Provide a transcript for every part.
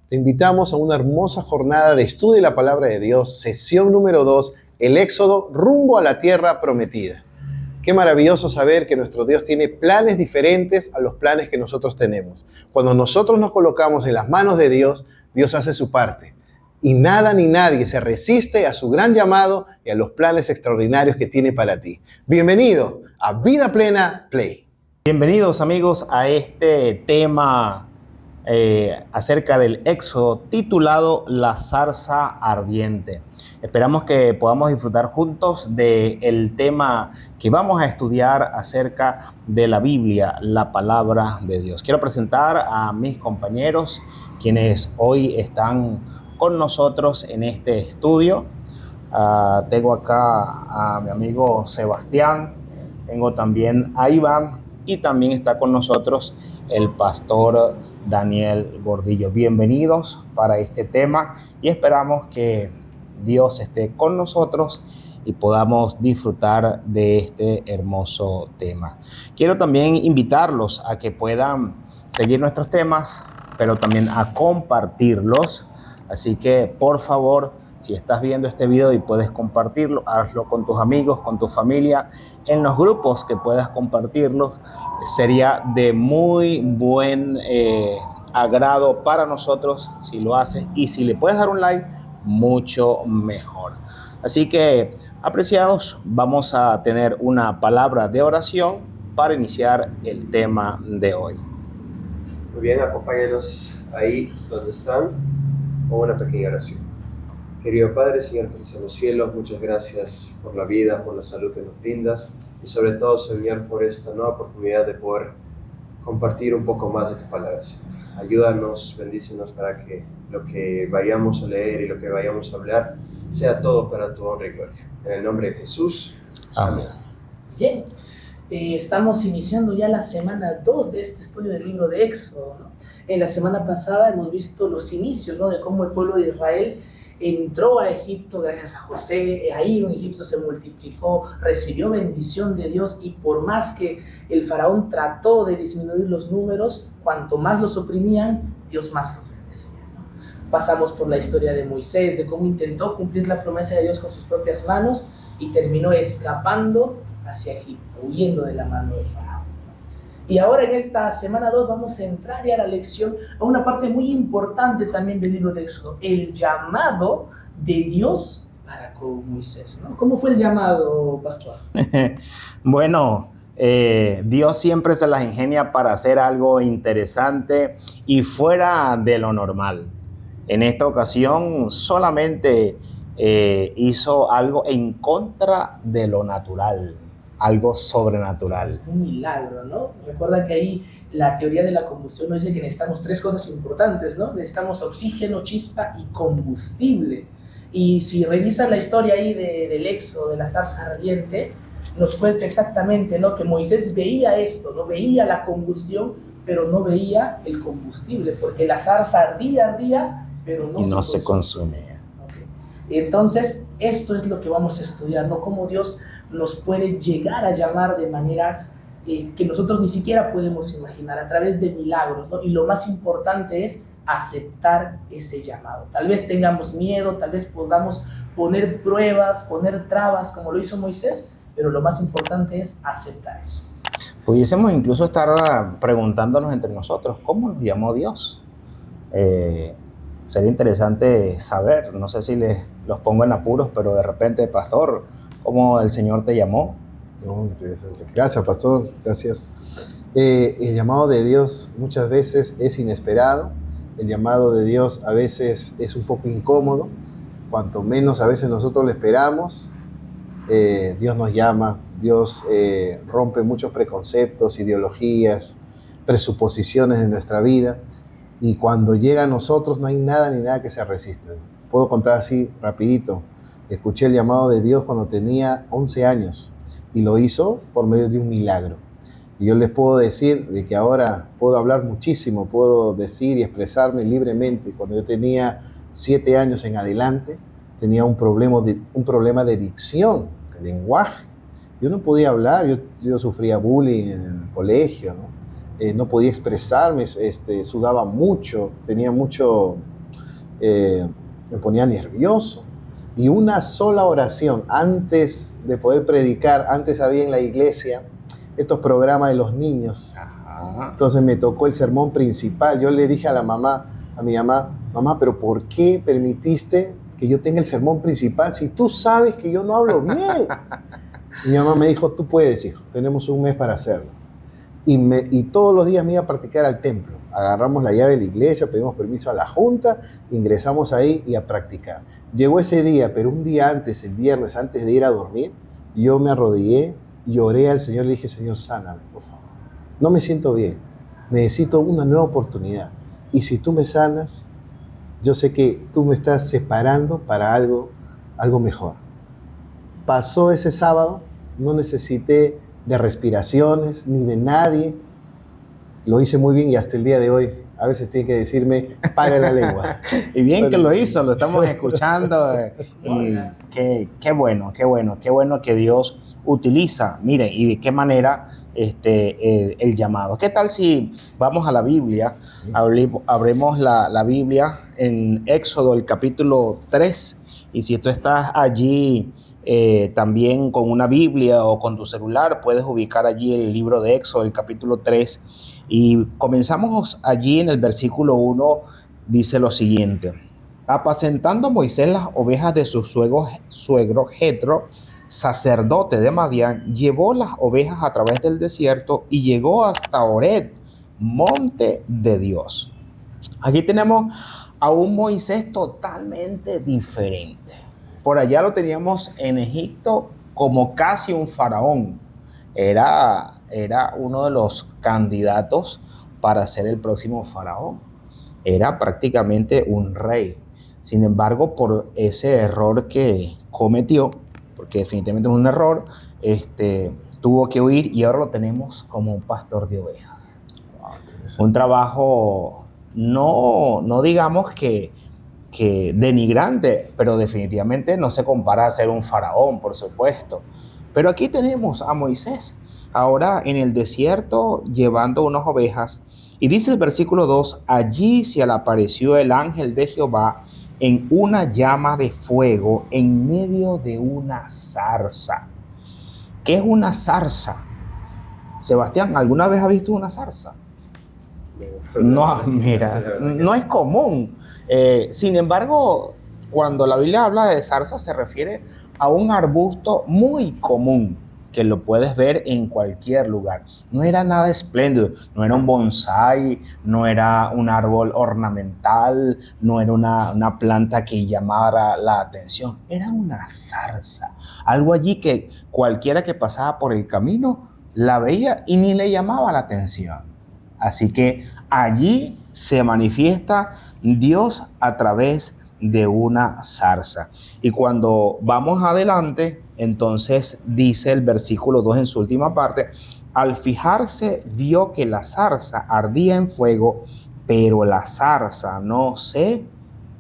Te invitamos a una hermosa jornada de estudio de la palabra de Dios, sesión número 2, el Éxodo rumbo a la tierra prometida. Qué maravilloso saber que nuestro Dios tiene planes diferentes a los planes que nosotros tenemos. Cuando nosotros nos colocamos en las manos de Dios, Dios hace su parte. Y nada ni nadie se resiste a su gran llamado y a los planes extraordinarios que tiene para ti. Bienvenido a Vida Plena Play. Bienvenidos amigos a este tema acerca del Éxodo titulado La zarza ardiente. Esperamos que podamos disfrutar juntos del tema que vamos a estudiar acerca de la Biblia, la palabra de Dios. Quiero presentar a mis compañeros quienes hoy están con nosotros en este estudio. Tengo acá a mi amigo Sebastián, tengo también a Iván y también está con nosotros el pastor Daniel Gordillo. Bienvenidos para este tema y esperamos que Dios esté con nosotros y podamos disfrutar de este hermoso tema. Quiero también invitarlos a que puedan seguir nuestros temas, pero también a compartirlos. Así que, por favor, si estás viendo este video y puedes compartirlo, hazlo con tus amigos, con tu familia, en los grupos que puedas compartirlos. Sería de muy buen agrado para nosotros si lo haces, y si le puedes dar un like, mucho mejor. Así que, apreciados, vamos a tener una palabra de oración para iniciar el tema de hoy. Muy bien, acompáñenos ahí donde están con una pequeña oración. Querido Padre, Señor que estás en los cielos, muchas gracias por la vida, por la salud que nos brindas y sobre todo, Señor, por esta nueva oportunidad de poder compartir un poco más de tu palabra, Señor. Ayúdanos, bendícenos para que lo que vayamos a leer y lo que vayamos a hablar sea todo para tu honra y gloria. En el nombre de Jesús. Amén. Bien, estamos iniciando ya la semana 2 de este estudio del libro de Éxodo, ¿no? En la semana pasada hemos visto los inicios, ¿no?, de cómo el pueblo de Israel entró a Egipto gracias a José. Ahí en Egipto se multiplicó, recibió bendición de Dios, y por más que el faraón trató de disminuir los números, cuanto más los oprimían, Dios más los bendecía, ¿no? Pasamos por la historia de Moisés, de cómo intentó cumplir la promesa de Dios con sus propias manos y terminó escapando hacia Egipto, huyendo de la mano del faraón. Y ahora en esta semana 2 vamos a entrar ya a la lección, a una parte muy importante también del libro de Éxodo, el llamado de Dios para con Moisés, ¿no? ¿Cómo fue el llamado, pastor? Bueno, Dios siempre se las ingenia para hacer algo interesante y fuera de lo normal. En esta ocasión solamente hizo algo en contra de lo natural, algo sobrenatural. Un milagro, ¿no? Recuerda que ahí la teoría de la combustión nos dice que necesitamos 3 cosas importantes, ¿no? Necesitamos oxígeno, chispa y combustible. Y si revisan la historia ahí del Éxodo, de la zarza ardiente, nos cuenta exactamente, ¿no?, que Moisés veía esto, ¿no? Veía la combustión, pero no veía el combustible, porque la zarza ardía, pero no se consumía. Okay. Entonces, esto es lo que vamos a estudiar, ¿no? Cómo Dios nos puede llegar a llamar de maneras que nosotros ni siquiera podemos imaginar, a través de milagros, ¿no? Y lo más importante es aceptar ese llamado. Tal vez tengamos miedo, tal vez podamos poner pruebas, poner trabas, como lo hizo Moisés, pero lo más importante es aceptar eso. Pudiésemos incluso estar preguntándonos entre nosotros, ¿cómo nos llamó Dios? Sería interesante saber, no sé si los pongo en apuros, pero de repente, pastor, ¿cómo el Señor te llamó? No, interesante. Gracias, pastor. Gracias. El llamado de Dios muchas veces es inesperado. El llamado de Dios a veces es un poco incómodo. Cuanto menos a veces nosotros lo esperamos, Dios nos llama. Dios rompe muchos preconceptos, ideologías, presuposiciones de nuestra vida. Y cuando llega a nosotros no hay nada ni nada que se resista. Puedo contar así rapidito. Escuché el llamado de Dios cuando tenía 11 años y lo hizo por medio de un milagro. Y yo les puedo decir de que ahora puedo hablar muchísimo, puedo decir y expresarme libremente. Cuando yo tenía 7 años en adelante, tenía un problema de dicción, de lenguaje. Yo no podía hablar, yo sufría bullying en el colegio, ¿no? No podía expresarme, sudaba mucho, tenía mucho me ponía nervioso. Y una sola oración antes de poder predicar, antes había en la iglesia estos programas de los niños. Ajá. Entonces me tocó el sermón principal. Yo le dije a mi mamá, mamá, pero ¿por qué permitiste que yo tenga el sermón principal si tú sabes que yo no hablo bien? Y mi mamá me dijo, tú puedes, hijo, tenemos un mes para hacerlo. Y todos los días me iba a practicar al templo. Agarramos la llave de la iglesia, pedimos permiso a la junta, ingresamos ahí y a practicar. Llegó ese día, pero un día antes, el viernes, antes de ir a dormir, yo me arrodillé, lloré al Señor, le dije, Señor, sáname, por favor. No me siento bien, necesito una nueva oportunidad. Y si tú me sanas, yo sé que tú me estás separando para algo mejor. Pasó ese sábado, no necesité de respiraciones ni de nadie. Lo hice muy bien y hasta el día de hoy a veces tiene que decirme, para la lengua. Y bien Bueno, que lo hizo, lo estamos escuchando. Y qué bueno que Dios utiliza, miren, y de qué manera el llamado. ¿Qué tal si vamos a la Biblia? Abremos la Biblia en Éxodo, el capítulo 3. Y si tú estás allí también con una Biblia o con tu celular, puedes ubicar allí el libro de Éxodo, el capítulo 3. Y comenzamos allí en el versículo 1, dice lo siguiente: apacentando Moisés las ovejas de su suegro Jetro, sacerdote de Madián, llevó las ovejas a través del desierto y llegó hasta Horeb, monte de Dios. Aquí tenemos a un Moisés totalmente diferente. Por allá lo teníamos en Egipto como casi un faraón. Era uno de los candidatos para ser el próximo faraón. Era prácticamente un rey. Sin embargo, por ese error que cometió, porque definitivamente es un error, tuvo que huir y ahora lo tenemos como un pastor de ovejas. Wow, un trabajo no digamos que denigrante, pero definitivamente no se compara a ser un faraón, por supuesto. Pero aquí tenemos a Moisés, ahora en el desierto, llevando unas ovejas. Y dice el versículo 2, allí se le apareció el ángel de Jehová en una llama de fuego en medio de una zarza. ¿Qué es una zarza? Sebastián, ¿alguna vez has visto una zarza? No, mira, no es común. Sin embargo, cuando la Biblia habla de zarza, se refiere a un arbusto muy común que lo puedes ver en cualquier lugar. No era nada espléndido, no era un bonsái, no era un árbol ornamental, no era una planta que llamara la atención. Era una zarza, algo allí que cualquiera que pasaba por el camino la veía y ni le llamaba la atención. Así que allí se manifiesta Dios a través de una zarza. Y cuando vamos adelante, entonces dice el versículo 2 en su última parte: al fijarse vio que la zarza ardía en fuego, pero la zarza no se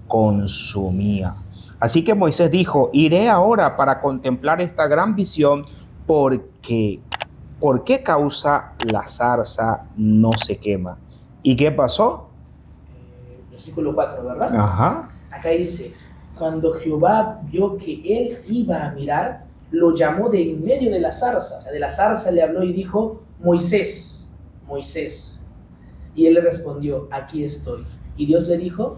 consumía. Así que Moisés dijo: iré ahora para contemplar esta gran visión, porque ¿por qué causa la zarza no se quema? ¿Y qué pasó? Versículo 4, ¿verdad? Ajá. Acá dice, cuando Jehová vio que él iba a mirar, lo llamó de en medio de la zarza. O sea, de la zarza le habló y dijo, Moisés, Moisés. Y él le respondió, aquí estoy. Y Dios le dijo,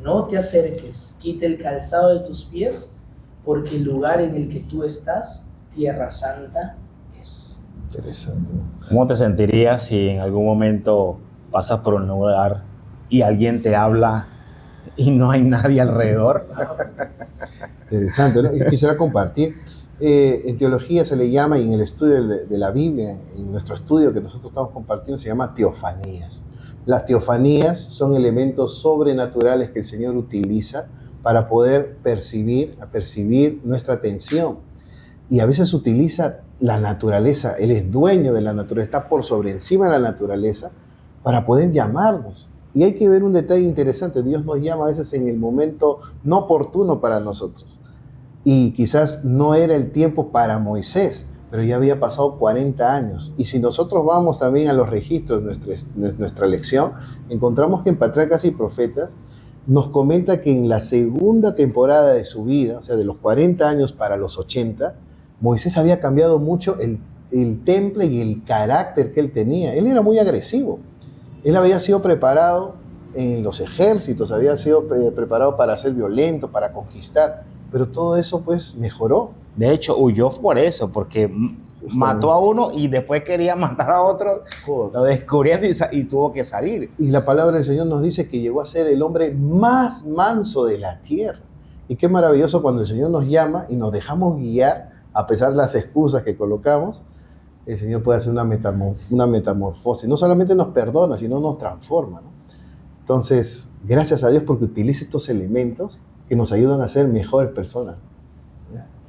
no te acerques, quita el calzado de tus pies, porque el lugar en el que tú estás, tierra santa es. Interesante. ¿Cómo te sentirías si en algún momento pasas por un lugar y alguien te habla y no hay nadie alrededor? Interesante, ¿no? Y quisiera compartir. En teología se le llama, y en el estudio de la Biblia, en nuestro estudio que nosotros estamos compartiendo, se llama teofanías. Las teofanías son elementos sobrenaturales que el Señor utiliza para poder percibir nuestra atención. Y a veces utiliza la naturaleza. Él es dueño de la naturaleza, está por sobre encima de la naturaleza para poder llamarnos. Y hay que ver un detalle interesante. Dios nos llama a veces en el momento no oportuno para nosotros. Y quizás no era el tiempo para Moisés, pero ya había pasado 40 años. Y si nosotros vamos también a los registros de nuestra lección, encontramos que en Patriarcas y Profetas nos comenta que en la segunda temporada de su vida, o sea, de los 40 años para los 80, Moisés había cambiado mucho el temple y el carácter que él tenía. Él era muy agresivo. Él había sido preparado en los ejércitos, había sido preparado para ser violento, para conquistar, pero todo eso pues mejoró. De hecho, huyó por eso, porque mató a uno y después quería matar a otro, lo descubrieron y tuvo que salir. Y la palabra del Señor nos dice que llegó a ser el hombre más manso de la tierra. Y qué maravilloso cuando el Señor nos llama y nos dejamos guiar, a pesar de las excusas que colocamos, el Señor puede hacer una metamorfosis. No solamente nos perdona, sino nos transforma, ¿no? Entonces, gracias a Dios porque utiliza estos elementos que nos ayudan a ser mejores personas.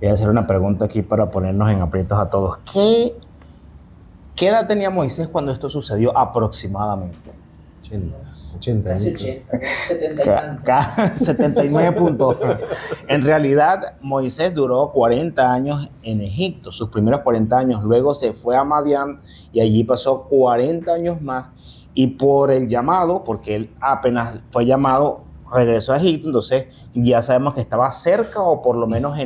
Voy a hacer una pregunta aquí para ponernos en aprietos a todos. ¿Qué edad tenía Moisés cuando esto sucedió aproximadamente? 80 Casi años. 80, 70 y tantos. 79 puntos. En realidad, Moisés duró 40 años en Egipto, sus primeros 40 años. Luego se fue a Madián y allí pasó 40 años más. Y por el llamado, porque él apenas fue llamado, regresó a Egipto, entonces ya sabemos que estaba cerca o por lo menos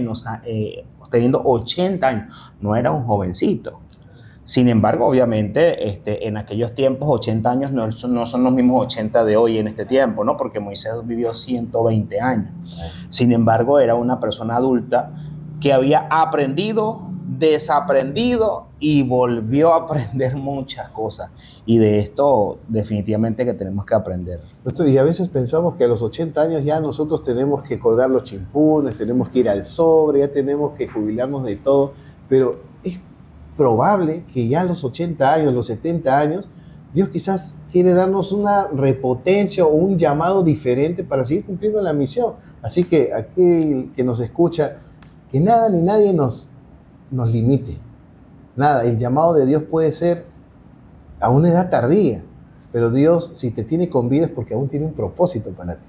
teniendo 80 años. No era un jovencito. Sin embargo, obviamente, en aquellos tiempos 80 años no son los mismos 80 de hoy en este tiempo, ¿no? Porque Moisés vivió 120 años. Sin embargo, era una persona adulta que había aprendido, desaprendido y volvió a aprender muchas cosas. Y de esto definitivamente que tenemos que aprender. Y a veces pensamos que a los 80 años ya nosotros tenemos que colgar los chimpunes, tenemos que ir al sobre, ya tenemos que jubilarnos de todo, pero es probable que ya a los 80 años, los 70 años, Dios quizás quiere darnos una repotencia o un llamado diferente para seguir cumpliendo la misión. Así que aquel que nos escucha, que nada ni nadie nos limite. Nada, el llamado de Dios puede ser a una edad tardía, pero Dios, si te tiene con vida es porque aún tiene un propósito para ti.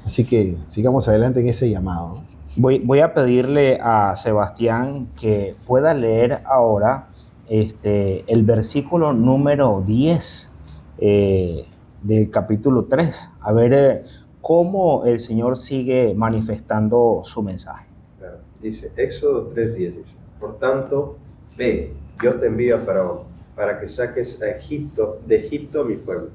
Así que sigamos adelante en ese llamado. Voy a pedirle a Sebastián que pueda leer ahora el versículo número 10 del capítulo 3. A ver cómo el Señor sigue manifestando su mensaje. Claro. Dice, Éxodo 3:10 dice, por tanto, ve, yo te envío a Faraón para que saques de Egipto a mi pueblo,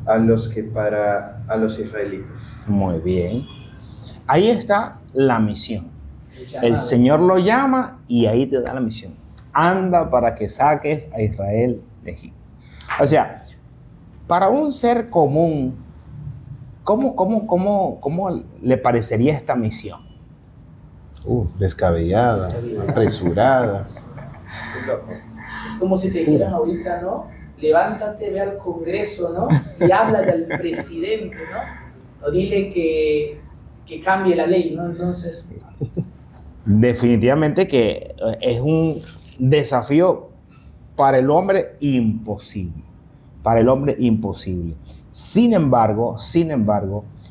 a los israelitas. Muy bien. Ahí está la misión. El Señor lo llama y ahí te da la misión. Anda para que saques a Israel de Egipto. O sea, para un ser común, ¿cómo le parecería esta misión? Descabellada, apresurada. Es como si te dijeran ahorita, ¿no? Levántate, ve al Congreso, ¿no? Y habla del presidente, ¿no? O dile que cambie la ley, ¿no? Entonces... Definitivamente que es un desafío para el hombre imposible. Para el hombre imposible. Sin embargo,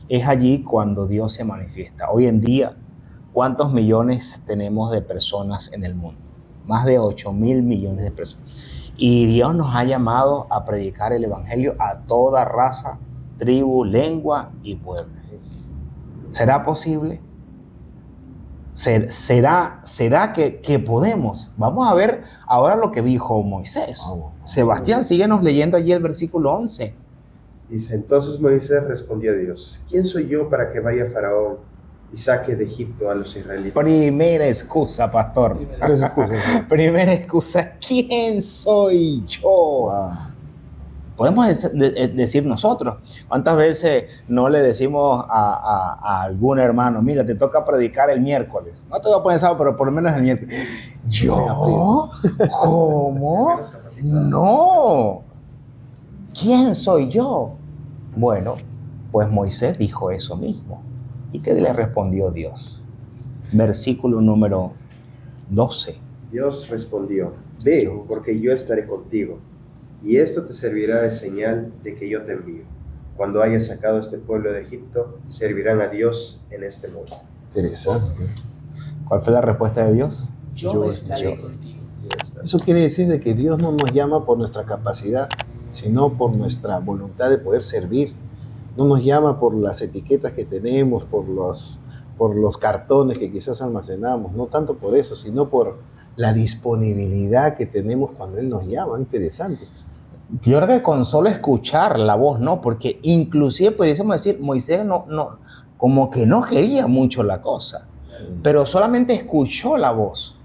es allí cuando Dios se manifiesta. Hoy en día, ¿cuántos millones tenemos de personas en el mundo? Más de 8.000 millones de personas. Y Dios nos ha llamado a predicar el evangelio a toda raza, tribu, lengua y pueblo. ¿Será posible? ¿Será que podemos? Vamos a ver ahora lo que dijo Moisés. Sebastián, síguenos leyendo allí el versículo 11. Dice, entonces Moisés respondió a Dios, ¿quién soy yo para que vaya Faraón y saque de Egipto a los israelitas? Primera excusa, pastor. Primera excusa, ¿quién soy yo? Wow. Podemos decir nosotros. ¿Cuántas veces no le decimos a algún hermano, mira, te toca predicar el miércoles? No te voy a poner sábado, pero por lo menos el miércoles. ¿Yo? ¿Cómo? No. ¿Quién soy yo? Bueno, pues Moisés dijo eso mismo. ¿Y qué le respondió Dios? Versículo número 12. Dios respondió, ve, porque yo estaré contigo. Y esto te servirá de señal de que yo te envío. Cuando hayas sacado a este pueblo de Egipto, servirán a Dios en este mundo. Interesante. ¿Cuál fue la respuesta de Dios? Yo estaré contigo. Eso quiere decir de que Dios no nos llama por nuestra capacidad, sino por nuestra voluntad de poder servir. No nos llama por las etiquetas que tenemos, por los cartones que quizás almacenamos, no tanto por eso, sino por la disponibilidad que tenemos cuando Él nos llama. Interesante. Yo creo que con solo escuchar la voz, ¿no? Porque inclusive pudiésemos decir, Moisés como que no quería mucho la cosa, pero solamente escuchó la voz.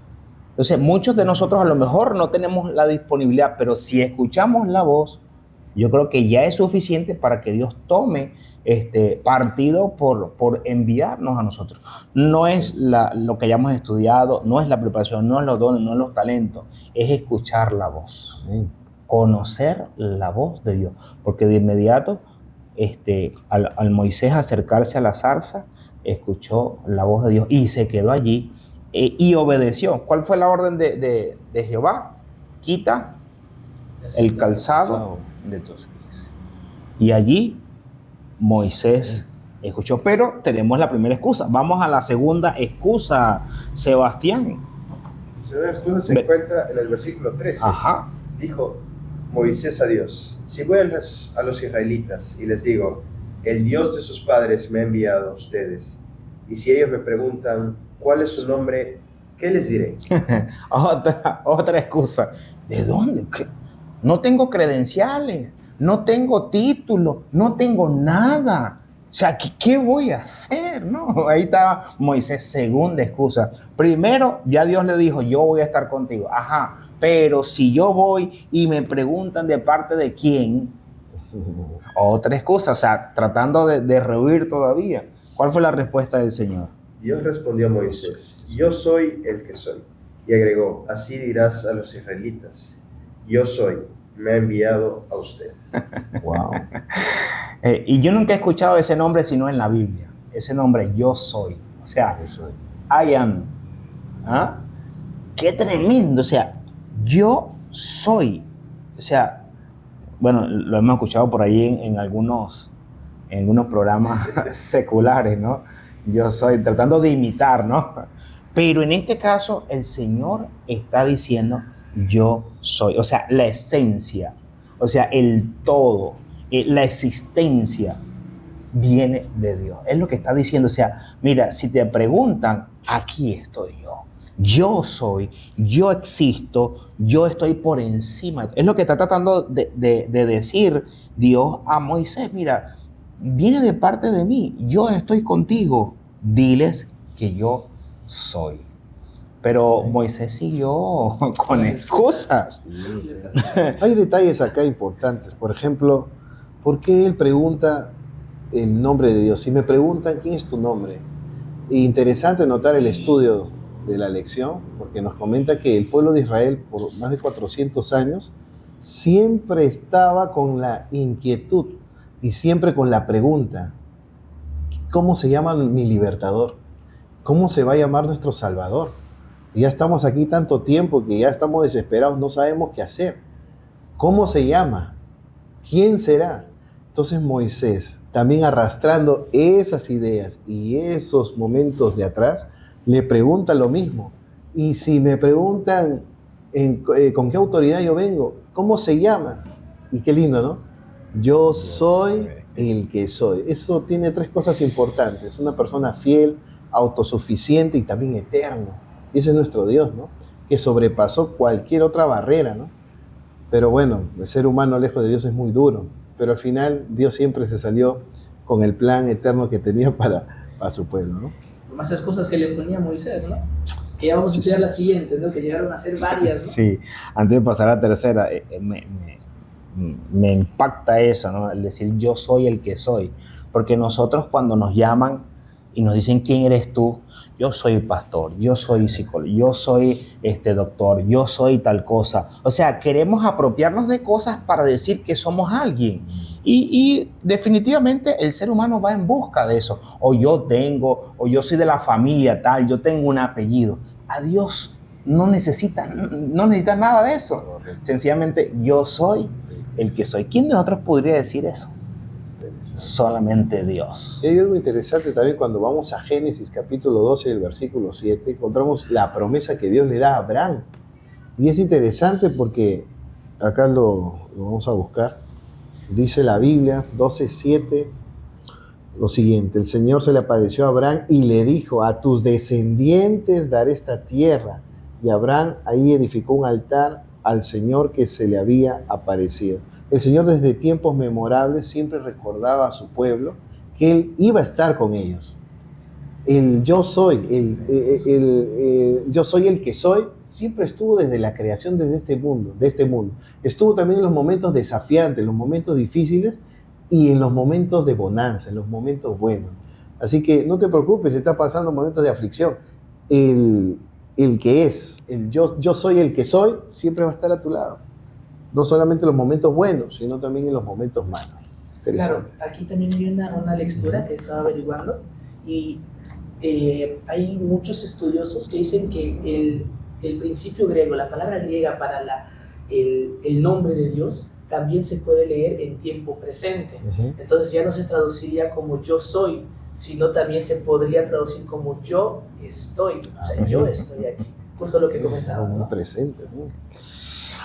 Entonces, muchos de nosotros a lo mejor no tenemos la disponibilidad, pero si escuchamos la voz, yo creo que ya es suficiente para que Dios tome partido por enviarnos a nosotros. No es lo que hayamos estudiado, no es la preparación, no es los dones, no es los talentos, es escuchar la voz. Amén. Conocer la voz de Dios, porque de inmediato al Moisés acercarse a la zarza, escuchó la voz de Dios y se quedó allí y obedeció. ¿Cuál fue la orden de Jehová? Quita el calzado de tus pies. Y allí Moisés escuchó, pero tenemos la primera excusa. Vamos a la segunda excusa, Sebastián. La segunda excusa se encuentra en el versículo 13. Ajá. Dijo Moisés a Dios: si voy a los israelitas y les digo, el Dios de sus padres me ha enviado a ustedes, y si ellos me preguntan cuál es su nombre, ¿qué les diré? Otra excusa. ¿De dónde? ¿Qué? No tengo credenciales, no tengo título, no tengo nada. O sea, ¿qué voy a hacer? ¿No? Ahí estaba Moisés, segunda excusa. Primero, ya Dios le dijo, yo voy a estar contigo. Ajá. Pero si yo voy y me preguntan de parte de quién, otra excusa, o sea, tratando de rehuir todavía. ¿Cuál fue la respuesta del Señor? Dios respondió a Moisés: yo soy el que soy. Y agregó: así dirás a los israelitas: yo soy, me ha enviado a ustedes. Wow. Y yo nunca he escuchado ese nombre sino en la Biblia. Ese nombre, yo soy. O sea, I am. ¿Ah? Qué tremendo. O sea, yo soy. O sea, bueno, lo hemos escuchado por ahí en algunos programas seculares, ¿no? Yo soy, tratando de imitar, ¿no? Pero en este caso, el Señor está diciendo, yo soy. O sea, la esencia, o sea, el todo, la existencia viene de Dios. Es lo que está diciendo. O sea, mira, si te preguntan, aquí estoy yo. Yo soy, yo existo, yo estoy por encima. Es lo que está tratando de decir Dios a Moisés. Mira, viene de parte de mí, yo estoy contigo. Diles que yo soy. Pero Moisés siguió con excusas. Hay detalles acá importantes. Por ejemplo, ¿por qué él pregunta el nombre de Dios? Si me preguntan, ¿quién es tu nombre? Interesante notar el estudio de la lección, porque nos comenta que el pueblo de Israel, por más de 400 años, siempre estaba con la inquietud y siempre con la pregunta: ¿cómo se llama mi libertador? ¿Cómo se va a llamar nuestro Salvador? Y ya estamos aquí tanto tiempo que ya estamos desesperados, no sabemos qué hacer. ¿Cómo se llama? ¿Quién será? Entonces Moisés, también arrastrando esas ideas y esos momentos de atrás, le pregunta lo mismo. Y si me preguntan con qué autoridad yo vengo, ¿cómo se llama? Y qué lindo, ¿no? Yo soy el que soy. Eso tiene tres cosas importantes: una persona fiel, autosuficiente y también eterno. Y ese es nuestro Dios, ¿no? Que sobrepasó cualquier otra barrera, ¿no? Pero bueno, el ser humano lejos de Dios es muy duro. Pero al final Dios siempre se salió con el plan eterno que tenía para su pueblo, ¿no? Más excusas que le ponía Moisés, ¿no? Que ya vamos a estudiar las siguientes, ¿no? Que llegaron a ser varias, ¿no? Sí, antes de pasar a la tercera, me impacta eso, ¿no? El decir yo soy el que soy. Porque nosotros cuando nos llaman y nos dicen quién eres tú, yo soy pastor, yo soy psicólogo, yo soy doctor, yo soy tal cosa. O sea, queremos apropiarnos de cosas para decir que somos alguien. Y definitivamente el ser humano va en busca de eso. O yo soy de la familia tal, yo tengo un apellido. A Dios no necesita nada de eso. Sencillamente yo soy el que soy. ¿Quién de nosotros podría decir eso? Solamente Dios. Y hay algo interesante también cuando vamos a Génesis capítulo 12, el versículo 7, encontramos la promesa que Dios le da a Abraham. Y es interesante porque acá lo vamos a buscar. Dice la Biblia 12:7 lo siguiente: el Señor se le apareció a Abraham y le dijo, a tus descendientes daré esta tierra. Y Abraham ahí edificó un altar al Señor que se le había aparecido. El Señor desde tiempos memorables siempre recordaba a su pueblo que Él iba a estar con ellos. El yo soy, yo soy el que soy, siempre estuvo desde la creación de este mundo. Estuvo también en los momentos desafiantes, en los momentos difíciles y en los momentos de bonanza, en los momentos buenos. Así que no te preocupes si estás pasando momentos de aflicción. El que es, yo soy el que soy, siempre va a estar a tu lado. No solamente en los momentos buenos, sino también en los momentos malos. Claro, aquí también hay una lectura que estaba averiguando y hay muchos estudiosos que dicen que el principio griego, la palabra griega para el nombre de Dios, también se puede leer en tiempo presente. Entonces ya no se traduciría como yo soy, sino también se podría traducir como yo estoy. O sea, yo estoy aquí. Justo lo que comentabas, ¿no? Presente, ¿no?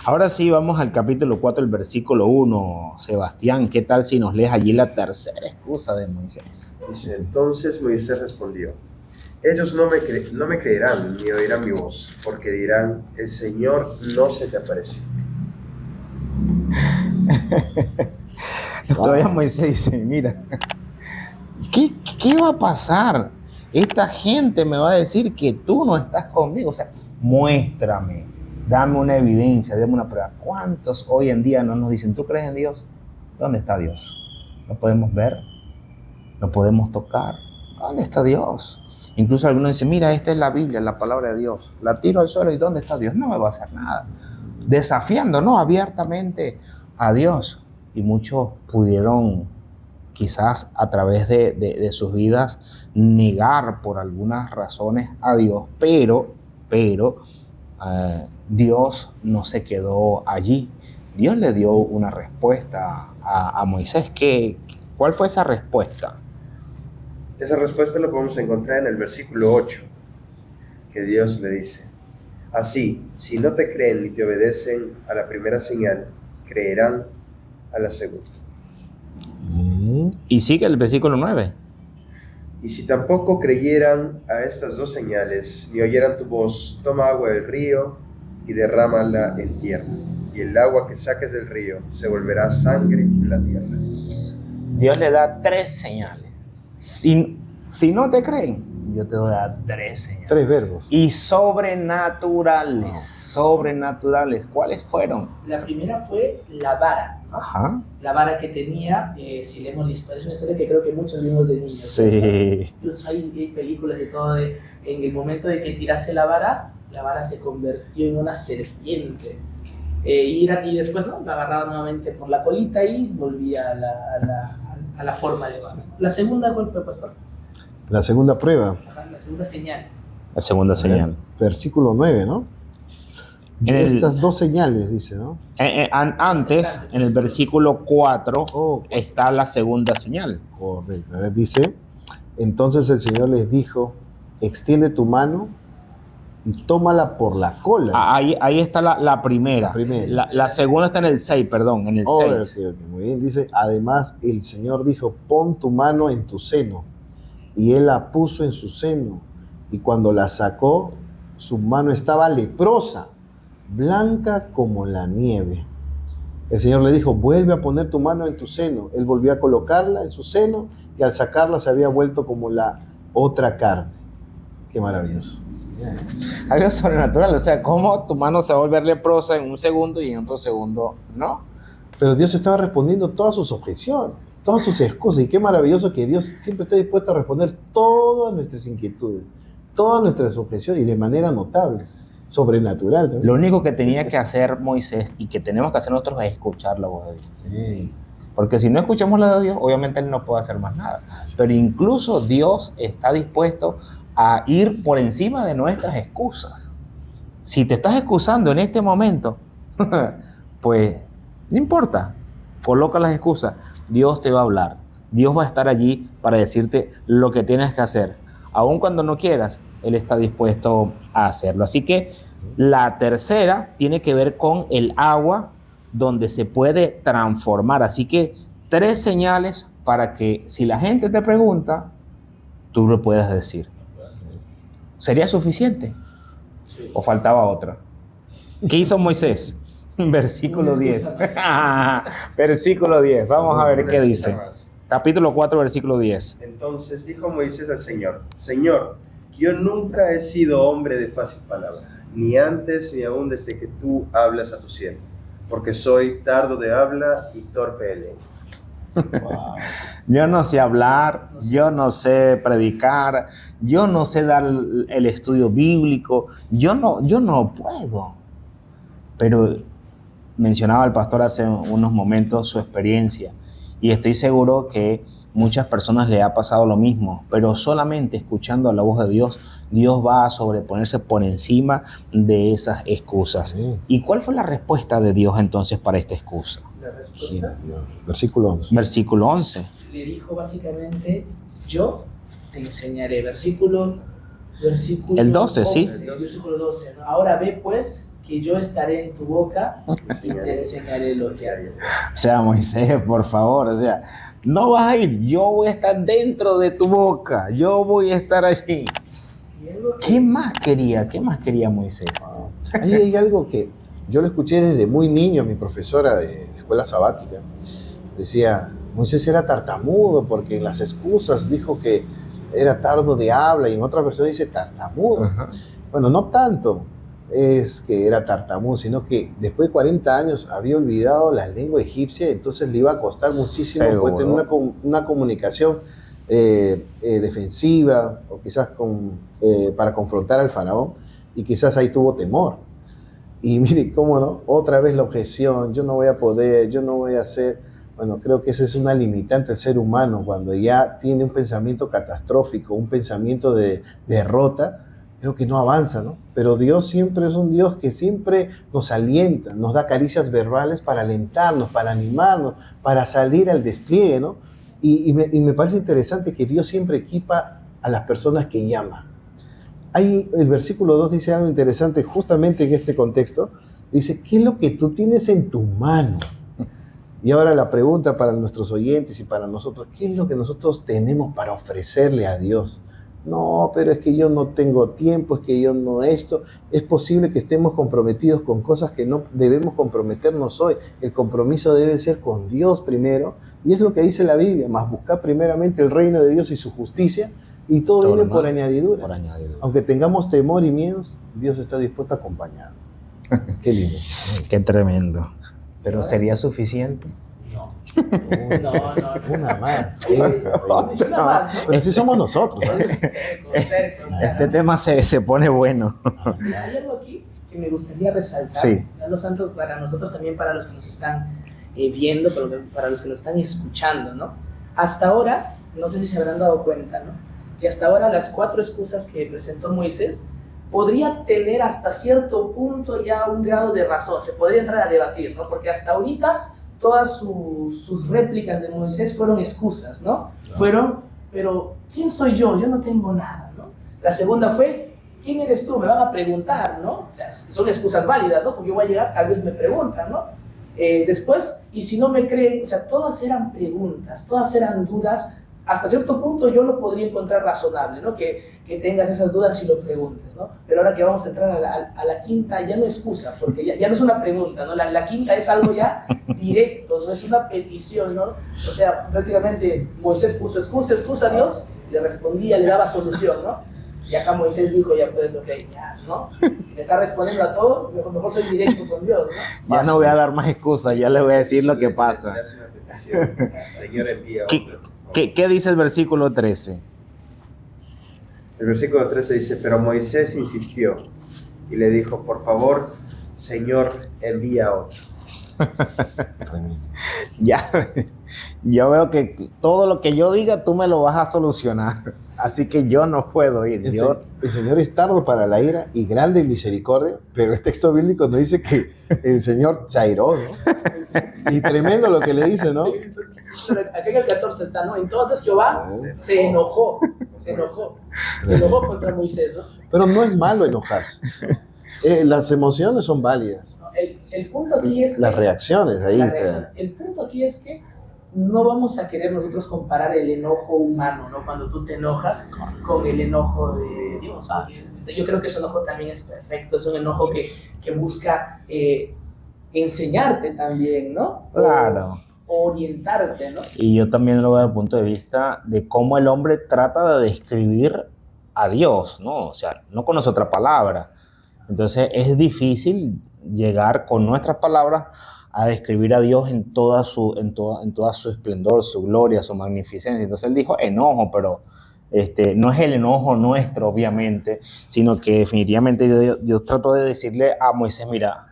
Ahora sí, vamos al capítulo 4, el versículo 1. Sebastián, ¿qué tal si nos lees allí la tercera excusa de Moisés? Dice, entonces Moisés respondió, ellos no me creerán ni oirán mi voz, porque dirán, el Señor no se te apareció. Todavía Moisés dice, mira, ¿qué va a pasar? Esta gente me va a decir que tú no estás conmigo. O sea, muéstrame, dame una evidencia, dame una prueba. ¿Cuántos hoy en día no nos dicen, ¿tú crees en Dios? ¿Dónde está Dios? No podemos ver, no podemos tocar. ¿Dónde está Dios? Incluso algunos dicen, mira, esta es la Biblia, la palabra de Dios. La tiro al suelo y ¿dónde está Dios? No me va a hacer nada. Desafiando, ¿no? Abiertamente a Dios. Y muchos pudieron quizás a través de sus vidas negar por algunas razones a Dios, pero Dios no se quedó allí. Dios le dio una respuesta a Moisés. ¿Cuál fue esa respuesta? Esa respuesta la podemos encontrar en el versículo 8, que Dios le dice, así, si no te creen ni te obedecen a la primera señal, creerán a la segunda. Y sigue el versículo 9. Y si tampoco creyeran a estas dos señales, ni oyeran tu voz, toma agua del río y derrámala en tierra. Y el agua que saques del río se volverá sangre en la tierra. Dios le da 3 señales. Si no te creen, yo te voy a dar 3 señales. 3 verbos. Y sobrenaturales. Sobrenaturales. ¿Cuáles fueron? La primera fue la vara, ¿no? Ajá. La vara que tenía, si leemos la historia, es una historia que creo que muchos vimos de niños. Sí. Incluso hay películas de todo, en el momento de que tirase la vara se convirtió en una serpiente. Y después, ¿no? La agarraba nuevamente por la colita y volvía a la forma de vara. ¿La segunda cuál fue, pastor? La segunda prueba. Ajá, la segunda señal. La segunda señal. Versículo 9, ¿no? Estas 2 señales, dice, ¿no? Antes, en el versículo 4, está la segunda señal. Correcto. Dice, entonces el Señor les dijo, extiende tu mano y tómala por la cola. Ahí está la primera. La segunda está en el 6, perdón, en el 6. Okay, muy bien. Dice, además el Señor dijo, pon tu mano en tu seno. Y él la puso en su seno. Y cuando la sacó, su mano estaba leprosa, blanca como la nieve. El Señor le dijo, vuelve a poner tu mano en tu seno. Él volvió a colocarla en su seno y al sacarla se había vuelto como la otra carne. Qué maravilloso. Algo sobrenatural, o sea, cómo tu mano se va a volver leprosa en un segundo y en otro segundo no. Pero Dios estaba respondiendo todas sus objeciones, todas sus excusas. Y qué maravilloso que Dios siempre está dispuesto a responder todas nuestras inquietudes, todas nuestras objeciones y de manera notable, sobrenatural también. Lo único que tenía que hacer Moisés y que tenemos que hacer nosotros es escuchar la voz de Dios. Sí. Porque si no escuchamos la de Dios, obviamente Él no puede hacer más nada. Pero incluso Dios está dispuesto a ir por encima de nuestras excusas. Si te estás excusando en este momento, pues no importa, coloca las excusas. Dios te va a hablar. Dios va a estar allí para decirte lo que tienes que hacer. Aun cuando no quieras, Él está dispuesto a hacerlo. Así que la tercera tiene que ver con el agua donde se puede transformar. Así que 3 señales para que si la gente te pregunta, tú lo puedas decir. ¿Sería suficiente? Sí. ¿O faltaba otra? ¿Qué hizo Moisés? Versículo 10. Versículo 10. Vamos a ver qué dice. Capítulo 4, versículo 10. Entonces dijo Moisés al Señor: Señor, yo nunca he sido hombre de fácil palabra, ni antes ni aún desde que tú hablas a tu siervo, porque soy tardo de habla y torpe de lengua. Wow. Yo no sé hablar, yo no sé predicar, yo no sé dar el estudio bíblico, yo no puedo. Pero mencionaba el pastor hace unos momentos su experiencia y estoy seguro que muchas personas le ha pasado lo mismo, pero solamente escuchando la voz de Dios, Dios va a sobreponerse por encima de esas excusas. Sí. ¿Y cuál fue la respuesta de Dios entonces para esta excusa? La respuesta Versículo 11. Versículo 11. le dijo básicamente, yo te enseñaré. Versículo El 12, ¿sí? Versículo 12, ¿no? Ahora ve pues que yo estaré en tu boca y te enseñaré lo que hagas. O sea, Moisés, por favor, o sea, no vas a ir, yo voy a estar dentro de tu boca, yo voy a estar allí. ¿Qué más quería Moisés? Wow. Ahí hay algo que yo lo escuché desde muy niño, mi profesora de escuela sabática. Decía, Moisés era tartamudo porque en las excusas dijo que era tardo de habla y en otra versión dice tartamudo. Ajá. Bueno, no tanto es que era tartamudo, sino que después de 40 años había olvidado la lengua egipcia, entonces le iba a costar muchísimo pues, tener una comunicación defensiva o quizás para confrontar al faraón, y quizás ahí tuvo temor. Y mire, cómo no, otra vez la objeción, yo no voy a poder, yo no voy a hacer. Bueno, creo que esa es una limitante del ser humano cuando ya tiene un pensamiento catastrófico, un pensamiento de derrota. Creo que no avanza, ¿no? Pero Dios siempre es un Dios que siempre nos alienta, nos da caricias verbales para alentarnos, para animarnos, para salir al despliegue, ¿no? Y me parece interesante que Dios siempre equipa a las personas que llama. Ahí el versículo 2 dice algo interesante justamente en este contexto. Dice, ¿qué es lo que tú tienes en tu mano? Y ahora la pregunta para nuestros oyentes y para nosotros, ¿qué es lo que nosotros tenemos para ofrecerle a Dios? No, pero es que yo no tengo tiempo, es que yo no esto. Es posible que estemos comprometidos con cosas que no debemos comprometernos hoy. El compromiso debe ser con Dios primero, y es lo que dice la Biblia, más buscar primeramente el reino de Dios y su justicia, y todo viene por añadidura. Aunque tengamos temor y miedos, Dios está dispuesto a acompañarnos. Qué lindo. Qué tremendo. ¿Pero sería suficiente? No. No, una más. Una más, ¿no? Pero así somos nosotros, ¿sabes? Cerco. Este tema se pone bueno. Hay algo aquí que me gustaría resaltar, Sí. no tanto para nosotros, también para los que nos están viendo, pero para los que nos están escuchando, ¿no? Hasta ahora, no sé si se habrán dado cuenta, ¿no? Que hasta ahora las 4 excusas que presentó Moisés podría tener hasta cierto punto ya un grado de razón, se podría entrar a debatir, ¿no? Porque hasta ahorita todas sus réplicas de Moisés fueron excusas, ¿no? Fueron, pero ¿quién soy yo? Yo no tengo nada, ¿no? La segunda fue, ¿quién eres tú? Me van a preguntar, ¿no? O sea, son excusas válidas, ¿no? Porque yo voy a llegar, tal vez me preguntan, ¿no? Después, y si no me creen, o sea, todas eran preguntas, todas eran dudas. Hasta cierto punto yo lo podría encontrar razonable, ¿no? Que tengas esas dudas y lo preguntes, ¿no? Pero ahora que vamos a entrar a la quinta, ya no excusa, porque ya no es una pregunta, ¿no? La quinta es algo ya directo, no es una petición, ¿no? O sea, prácticamente Moisés puso excusa a Dios, le respondía, le daba solución, ¿no? Y acá Moisés dijo, ya pues, ok, ya, ¿no? Me está respondiendo a todo, mejor soy directo con Dios, ¿no? Ya no voy a dar más excusas, ya le voy a decir lo que pasa. Le hace una petición. Señor, envía otro. ¿Qué dice el versículo 13? El versículo 13 dice, pero Moisés insistió y le dijo, por favor, Señor, envía otro. Ya, yo veo que todo lo que yo diga tú me lo vas a solucionar, así que yo no puedo ir. El Señor es tardo para la ira y grande en misericordia, pero el texto bíblico nos dice que el Señor se airó, ¿no? Y tremendo lo que le dice, ¿no? Pero aquí en el 14 está, ¿no? Entonces Jehová se enojó contra Moisés, ¿no? Pero no es malo enojarse. Las emociones son válidas. el punto aquí es que... Las reacciones ahí. El punto aquí es que no vamos a querer nosotros comparar el enojo humano, ¿no? Cuando tú te enojas con el enojo de Dios. Yo creo que ese enojo también es perfecto, es un enojo que busca enseñarte también, ¿no? Claro. O orientarte, ¿no? Y yo también lo veo desde el punto de vista de cómo el hombre trata de describir a Dios, ¿no? O sea, no conoce otra palabra. Entonces es difícil llegar con nuestras palabras a describir a Dios en toda su esplendor, su gloria, su magnificencia. Entonces él dijo enojo, pero no es el enojo nuestro, obviamente, sino que definitivamente yo trato de decirle a Moisés, mira,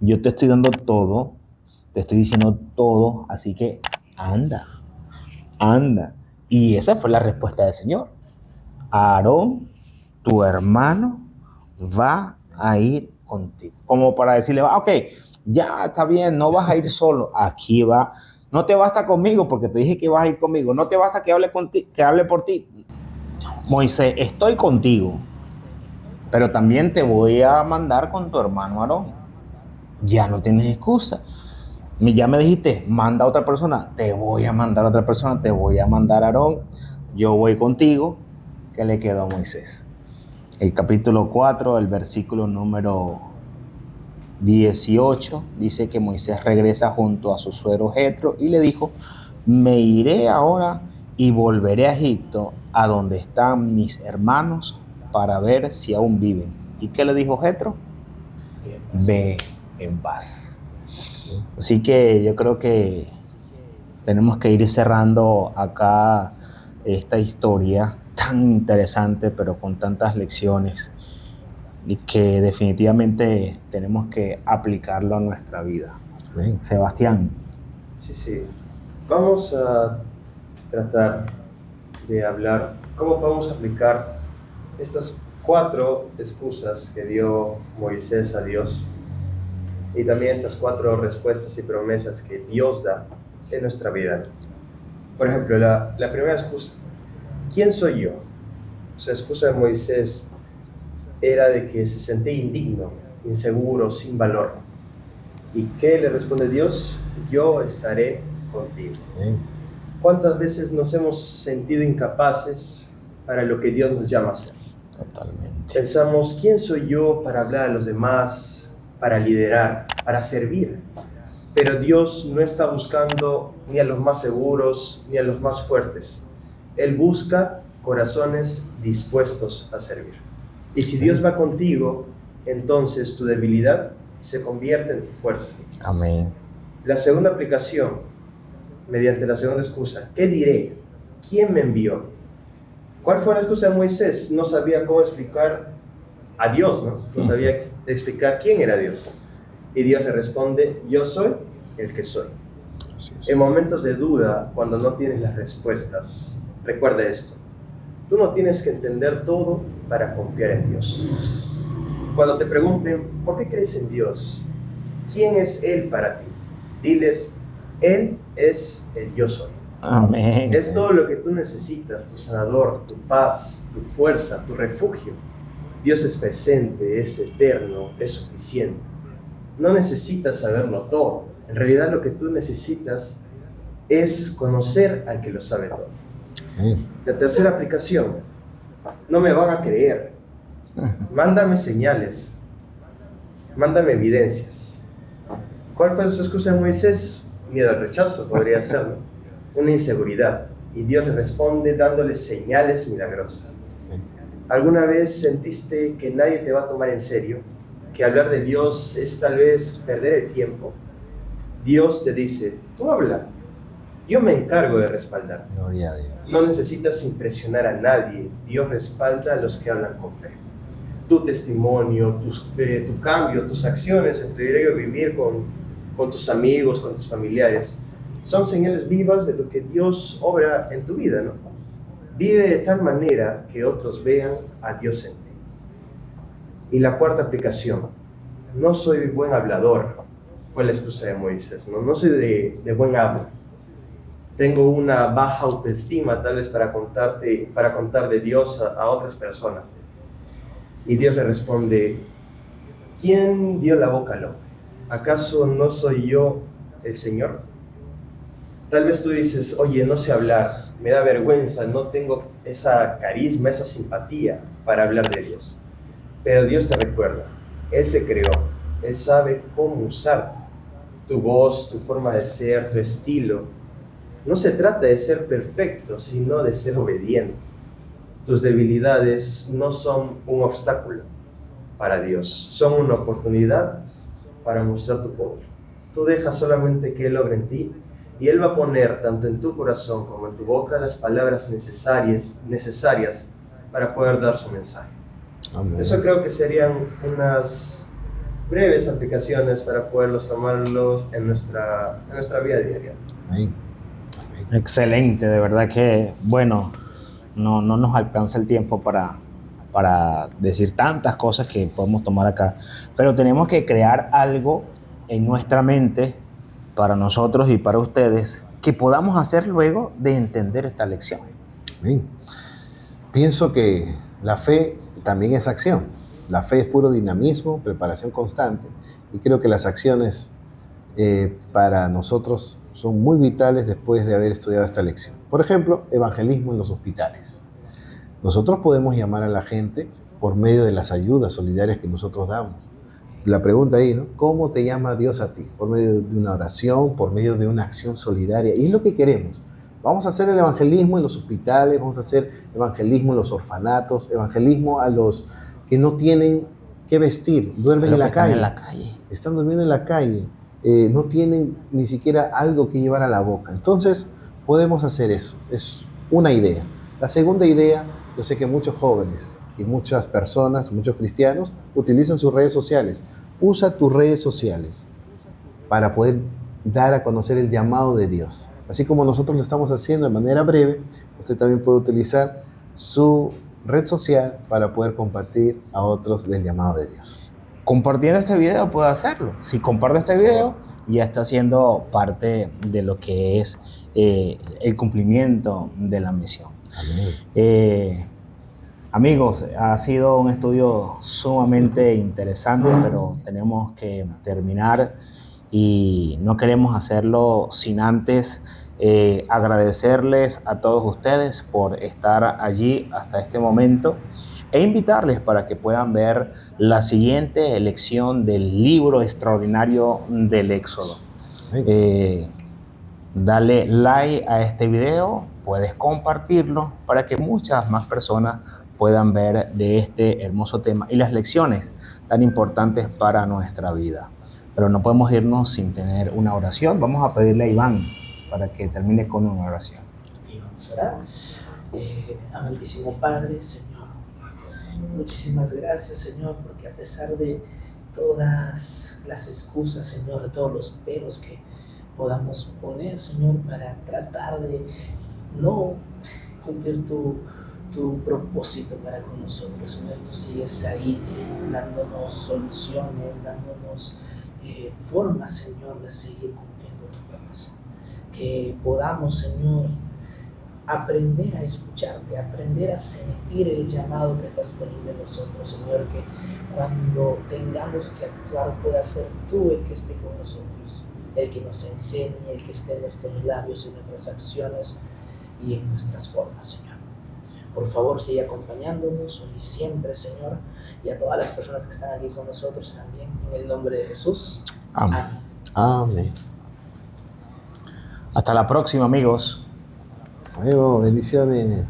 yo te estoy dando todo, te estoy diciendo todo, así que anda. Y esa fue la respuesta del Señor. Aarón, tu hermano, va a ir contigo. Como para decirle, ok, ya está bien, no vas a ir solo, aquí va. No te basta conmigo porque te dije que vas a ir conmigo. No te basta que hable por ti. Moisés, estoy contigo, pero también te voy a mandar con tu hermano Aarón. Ya no tienes excusa. Ya me dijiste, manda a otra persona, te voy a mandar a otra persona, te voy a mandar a Aarón, yo voy contigo. ¿Qué le quedó a Moisés? El capítulo 4, el versículo número 18, dice que Moisés regresa junto a su suegro Jetro y le dijo, me iré ahora y volveré a Egipto, a donde están mis hermanos, para ver si aún viven. ¿Y qué le dijo Jetro? Ve en paz. Así que yo creo que tenemos que ir cerrando acá esta historia tan interesante, pero con tantas lecciones, y que definitivamente tenemos que aplicarlo a nuestra vida. Bien. Sebastián. Sí. Vamos a tratar de hablar cómo podemos aplicar estas 4 excusas que dio Moisés a Dios y también estas 4 respuestas y promesas que Dios da en nuestra vida. Por ejemplo, la primera excusa, ¿quién soy yo? Su excusa de Moisés era de que se sentía indigno, inseguro, sin valor. ¿Y qué le responde Dios? Yo estaré contigo. ¿Cuántas veces nos hemos sentido incapaces para lo que Dios nos llama a hacer? Totalmente. Pensamos, ¿quién soy yo para hablar a los demás, para liderar, para servir? Pero Dios no está buscando ni a los más seguros ni a los más fuertes. Él busca corazones dispuestos a servir. Y si Dios va contigo, entonces tu debilidad se convierte en tu fuerza. Amén. La segunda aplicación, mediante la segunda excusa, ¿qué diré? ¿Quién me envió? ¿Cuál fue la excusa de Moisés? No sabía cómo explicar a Dios, ¿no? No sabía explicar quién era Dios. Y Dios le responde, yo soy el que soy. En momentos de duda, cuando no tienes las respuestas, recuerda esto. Tú no tienes que entender todo para confiar en Dios. Cuando te pregunten, ¿por qué crees en Dios? ¿Quién es Él para ti? Diles, Él es el yo soy. Amén. Es todo lo que tú necesitas, tu sanador, tu paz, tu fuerza, tu refugio. Dios es presente, es eterno, es suficiente. No necesitas saberlo todo. En realidad lo que tú necesitas es conocer al que lo sabe todo. La tercera aplicación, no me van a creer. Mándame señales, mándame evidencias. ¿Cuál fue su excusa de Moisés? Miedo al rechazo, podría ser, ¿no? Una inseguridad. Y Dios le responde dándole señales milagrosas. ¿Alguna vez sentiste que nadie te va a tomar en serio? ¿Que hablar de Dios es tal vez perder el tiempo? Dios te dice, tú habla, yo me encargo de respaldar. Gloria a Dios. No necesitas impresionar a nadie, Dios respalda a los que hablan con fe. Tu testimonio, tu cambio, tus acciones en tu diario vivir con tus amigos, con tus familiares, son señales vivas de lo que Dios obra en tu vida, ¿no? Vive de tal manera que otros vean a Dios en ti. Y la cuarta aplicación, no soy buen hablador, fue la excusa de Moisés, no soy de buen habla. Tengo una baja autoestima tal vez para contar de Dios a otras personas. Y Dios le responde, ¿quién dio la boca al hombre? ¿acaso no soy yo el Señor? Tal vez tú dices, oye, no sé hablar, me da vergüenza, no tengo esa carisma, esa simpatía para hablar de Dios. Pero Dios te recuerda, Él te creó, Él sabe cómo usar tu voz, tu forma de ser, tu estilo. No se trata de ser perfecto, sino de ser obediente. Tus debilidades no son un obstáculo para Dios, son una oportunidad para mostrar tu poder. Tú dejas solamente que Él obre en ti y Él va a poner tanto en tu corazón como en tu boca las palabras necesarias para poder dar su mensaje. Amén. Eso creo que serían unas breves aplicaciones para poderlos tomarlos en nuestra vida diaria. Amén. Excelente, de verdad que, bueno, no nos alcanza el tiempo para decir tantas cosas que podemos tomar acá, pero tenemos que crear algo en nuestra mente para nosotros y para ustedes que podamos hacer luego de entender esta lección. Amén. Pienso que la fe también es acción. La fe es puro dinamismo, preparación constante. Y creo que las acciones para nosotros son muy vitales después de haber estudiado esta lección. Por ejemplo, evangelismo en los hospitales. Nosotros podemos llamar a la gente por medio de las ayudas solidarias que nosotros damos. La pregunta ahí, ¿no? ¿Cómo te llama Dios a ti? Por medio de una oración, por medio de una acción solidaria. Y es lo que queremos. Vamos a hacer el evangelismo en los hospitales, vamos a hacer evangelismo en los orfanatos, evangelismo a los que no tienen qué vestir, duermen en la calle. Están durmiendo en la calle, no tienen ni siquiera algo que llevar a la boca. Entonces, podemos hacer eso. Es una idea. La segunda idea, yo sé que muchos jóvenes y muchas personas, muchos cristianos, utilizan sus redes sociales. Usa tus redes sociales para poder dar a conocer el llamado de Dios. Así como nosotros lo estamos haciendo de manera breve, usted también puede utilizar su red social para poder compartir a otros del llamado de Dios. Compartiendo este video puede hacerlo. Si comparte este video, ya está siendo parte de lo que es el cumplimiento de la misión. Amén. Amigos, ha sido un estudio sumamente interesante, pero tenemos que terminar y no queremos hacerlo sin antes agradecerles a todos ustedes por estar allí hasta este momento e invitarles para que puedan ver la siguiente lección del libro extraordinario del Éxodo. Dale like a este video, puedes compartirlo para que muchas más personas puedan ver de este hermoso tema y las lecciones tan importantes para nuestra vida. Pero no podemos irnos sin tener una oración. Vamos a pedirle a Iván para que termine con una oración. Y vamos a orar. Amadísimo Padre, Señor, muchísimas gracias, Señor, porque a pesar de todas las excusas, Señor, de todos los peros que podamos poner, Señor, para tratar de no cumplir tu propósito para con nosotros, Señor, tú sigues ahí dándonos soluciones, dándonos formas, Señor, de seguir cumpliendo tu promesa. Que podamos, Señor, aprender a escucharte, aprender a sentir el llamado que estás poniendo en nosotros, Señor, que cuando tengamos que actuar pueda ser tú el que esté con nosotros, el que nos enseñe, el que esté en nuestros labios, en nuestras acciones y en nuestras formas, Señor. Por favor, sigue acompañándonos hoy y siempre, Señor, y a todas las personas que están aquí con nosotros también, en el nombre de Jesús. Amén. Amén. Hasta la próxima, amigos. Luego, bendiciones.